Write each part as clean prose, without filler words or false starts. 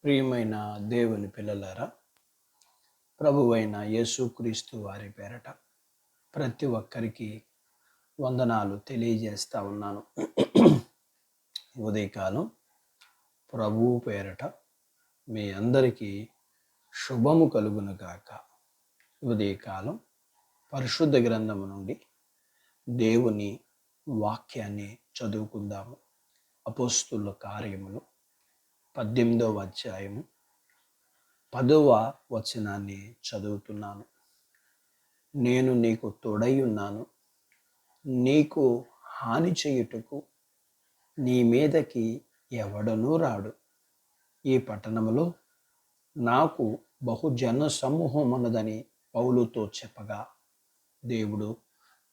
ప్రియమైన దేవుని పిల్లలారా, ప్రభువైన యేసుక్రీస్తు వారి పేరట ప్రతి ఒక్కరికి వందనాలు తెలియజేస్తా ఉన్నాను. ఉదయకాలం ప్రభువు పేరట మీ అందరికీ శుభము కలుగును గాక. ఉదయకాలం పరిశుద్ధ గ్రంథము నుండి దేవుని వాక్యాన్ని చదువుకుందాము. అపోస్తుల కార్యములు 18వ అధ్యాయము 10వ వచనాన్ని చదువుతున్నాను. నేను నీకు తోడై ఉన్నాను, నీకు హాని చేయుటకు నీ మీదకి ఎవడనూ రాడు. ఈ పట్టణములో నాకు బహుజన సమూహం ఉన్నదని పౌలుతో చెప్పగా, దేవుడు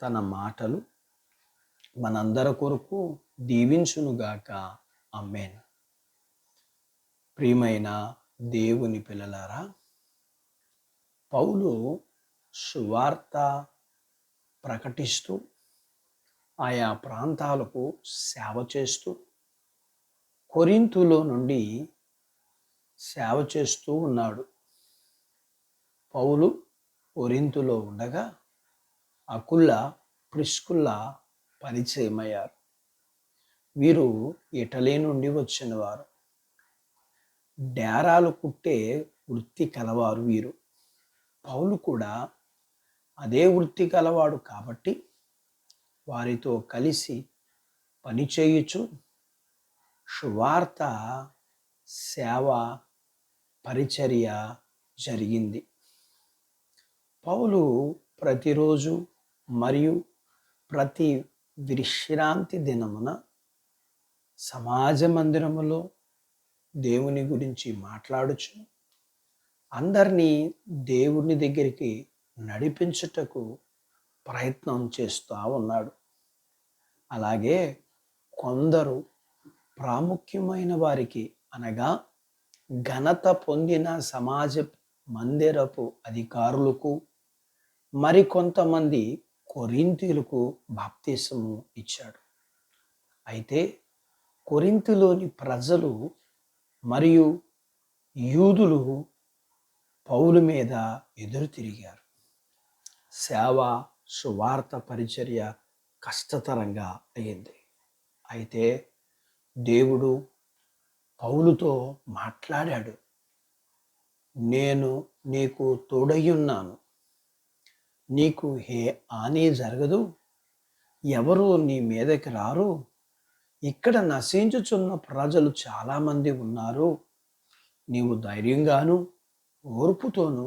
తన మాటలు మనందరి కొరకు దీవించునుగాక. ఆమేన్. ప్రియమైన దేవుని పిల్లలారా, పౌలు సువార్త ప్రకటిస్తూ ఆయా ప్రాంతాలకు సేవ చేస్తూ కొరింథులో నుండి సేవ చేస్తూ ఉన్నాడు. పౌలు కొరింథులో ఉండగా అకుల్ల, ప్రిస్కుల్ల పరిచయమయ్యారు. వీరు ఇటలీ నుండి వచ్చిన వారు. డేరాలు కుట్టే వృత్తి కలవారు వీరు. పౌలు కూడా అదే వృత్తి కలవాడు కాబట్టి వారితో కలిసి పనిచేయుచు సువార్త సేవ పరిచర్య జరిగింది. పౌలు ప్రతిరోజు మరియు ప్రతి విశ్రాంతి దినమున సమాజ మందిరములో దేవుని గురించి మాట్లాడుచు అందరినీ దేవుని దగ్గరికి నడిపించుటకు ప్రయత్నం చేస్తూ ఉన్నాడు. అలాగే కొందరు ప్రాముఖ్యమైన వారికి, అనగా ఘనత పొందిన సమాజ మందిరపు అధికారులకు, మరికొంతమంది కొరింథీయులకు బాప్తిసము ఇచ్చాడు. అయితే కొరింథులోని ప్రజలు మరియు యూదులు పౌలు మీద ఎదురు తిరిగారు. సేవ, సువార్త పరిచర్య కష్టతరంగా అయింది. అయితే దేవుడు పౌలుతో మాట్లాడాడు. నేను నీకు తోడయ్యున్నాను, నీకు ఏ హాని జరగదు, ఎవరు నీ మీదకి రారు, ఇక్కడ నశించుచున్న ప్రజలు చాలామంది ఉన్నారు, నీవు ధైర్యంగాను ఓర్పుతోనూ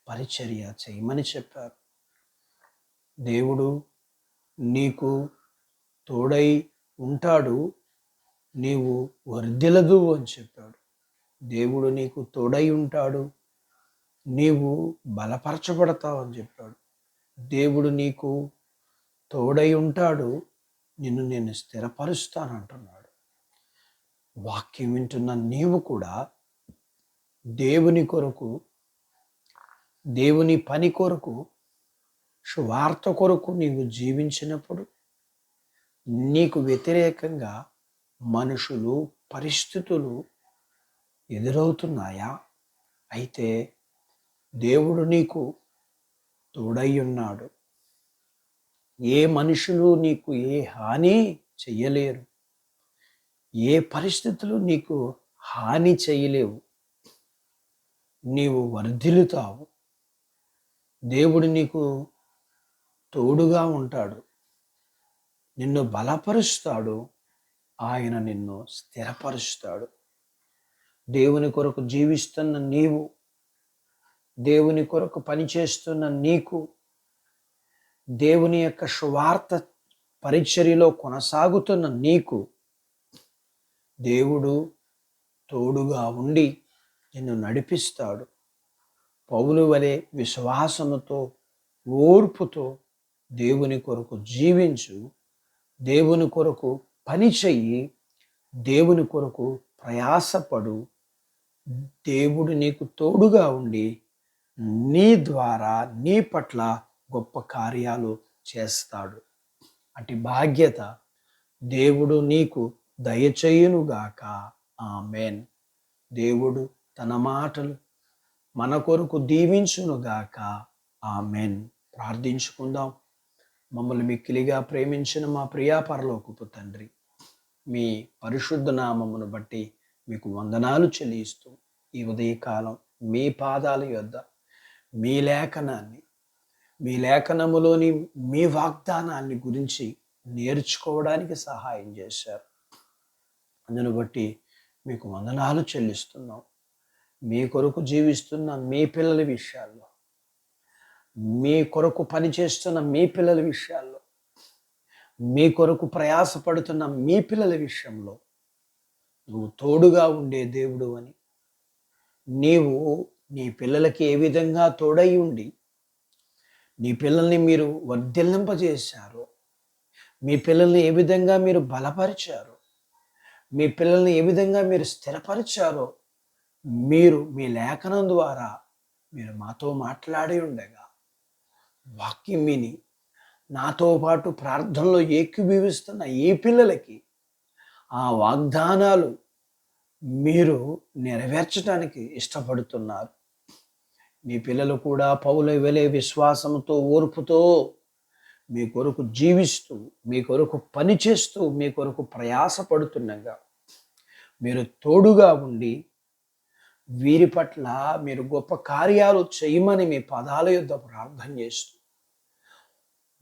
పరిచర్య చేయమని చెప్పారు. దేవుడు నీకు తోడై ఉంటాడు, నీవు వర్ధిల్లదు అని చెప్పాడు. దేవుడు నీకు తోడై ఉంటాడు, నీవు బలపరచబడతావు అని చెప్పాడు. దేవుడు నీకు తోడై ఉంటాడు, నిన్ను నేను స్థిరపరుస్తానంటున్నాడు. వాక్యం వింటున్న నీవు కూడా దేవుని కొరకు, దేవుని పని కొరకు, సువార్త కొరకు నీవు జీవించినప్పుడు నీకు వ్యతిరేకంగా మనుషులు, పరిస్థితులు ఎదురవుతున్నాయా? అయితే దేవుడు నీకు తోడై ఉన్నాడు. ఏ మనుషులు నీకు ఏ హాని చెయ్యలేరు, ఏ పరిస్థితులు నీకు హాని చేయలేవు. నీవు వర్ధిల్లుతావు. దేవుడు నీకు తోడుగా ఉంటాడు, నిన్ను బలపరుస్తాడు, ఆయన నిన్ను స్థిరపరుస్తాడు. దేవుని కొరకు జీవిస్తున్న నీవు, దేవుని కొరకు పనిచేస్తున్న నీకు, దేవుని యొక్క సువార్త పరిచర్యలో కొనసాగుతున్న నీకు దేవుడు తోడుగా ఉండి నిన్ను నడిపిస్తాడు. పౌలు వలె విశ్వాసముతో, ఓర్పుతో దేవుని కొరకు జీవించు, దేవుని కొరకు పని చెయ్యి, దేవుని కొరకు ప్రయాసపడు. దేవుడు నీకు తోడుగా ఉండి నీ ద్వారా, నీ పట్ల గొప్ప కార్యాలు చేస్తాడు. అటు భాగ్యత దేవుడు నీకు దయచేయునుగాక. ఆమేన్. దేవుడు తన మాటలు మన కొరకు దీవించునుగాక. ఆమెన్. ప్రార్థించుకుందాం. మమ్మల్ని మిక్కిలిగా ప్రేమించిన మా ప్రియా పరలోకపు తండ్రి, మీ పరిశుద్ధ నామమును బట్టి మీకు వందనాలు చెల్లిస్తూ ఈ ఉదయకాలం మీ పాదాల యొద్ద మీ లేఖనాన్ని, మీ లేఖనములోని మీ వాగ్దానాన్ని గురించి నేర్చుకోవడానికి సహాయం చేశారు. అందును బట్టి మీకు వందనాలు చెల్లిస్తున్నాం. మీ కొరకు జీవిస్తున్న మీ పిల్లల విషయాల్లో, మీ కొరకు పనిచేస్తున్న మీ పిల్లల విషయాల్లో, మీ కొరకు ప్రయాసపడుతున్న మీ పిల్లల విషయంలో నువ్వు తోడుగా ఉండే దేవుడు అని, నీవు నీ పిల్లలకి ఏ విధంగా తోడై ఉండి నీ పిల్లల్ని మీరు వర్ధిల్లింపజేశారో, మీ పిల్లల్ని ఏ విధంగా మీరు బలపరిచారో, మీ పిల్లల్ని ఏ విధంగా మీరు స్థిరపరిచారో మీరు మీ లేఖనం ద్వారా మీరు మాతో మాట్లాడి ఉండగా వాక్యం విని నాతో పాటు ప్రార్థనలో ఏకీభవిస్తున్న ఈ పిల్లలకి ఆ వాగ్దానాలు మీరు నెరవేర్చడానికి ఇష్టపడుతున్నారు. మీ పిల్లలు కూడా పౌలు వెలే విశ్వాసంతో, ఓర్పుతో మీ కొరకు జీవిస్తూ, మీ కొరకు పనిచేస్తూ, మీ కొరకు ప్రయాసపడుతుండగా మీరు తోడుగా ఉండి వీరి పట్ల మీరు గొప్ప కార్యాలు చేయమని మీ పాదాల యొద్ద ప్రార్థన చేస్తూ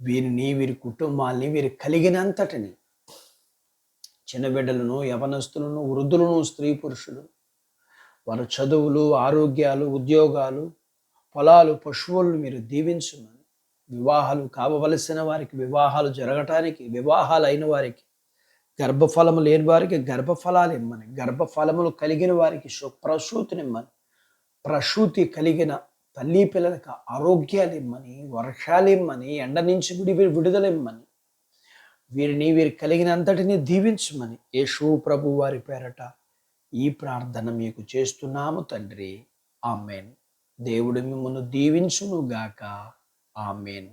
వీరిని, వీరి కుటుంబాల్ని, వీరి కలిగినంతటిని, చిన్న బిడ్డలను, యవనస్తులను, వృద్ధులను, స్త్రీ పురుషులు, వారి చదువులు, ఆరోగ్యాలు, ఉద్యోగాలు, పొలాలు, పశువులను మీరు దీవించమని, వివాహాలు కావవలసిన వారికి వివాహాలు జరగటానికి, వివాహాలు అయిన వారికి, గర్భఫలము లేని వారికి గర్భఫలాలు ఇమ్మని, గర్భఫలములు కలిగిన వారికి ప్రసూతినిమ్మని, ప్రసూతి కలిగిన తల్లి పిల్లలకు ఆరోగ్యాలు ఇమ్మని, వర్షాలు ఇమ్మని, ఎండ నుంచి విడుదల ఇమ్మని, వీరిని, వీరి కలిగినంతటిని దీవించమని యేసు ప్రభు వారి పేరట ఈ ప్రార్థన మీకు చేస్తున్నాము తండ్రి. ఆమెన్. దేవుడు మిమ్మల్ని దీవించునుగాక. ఆమెన్.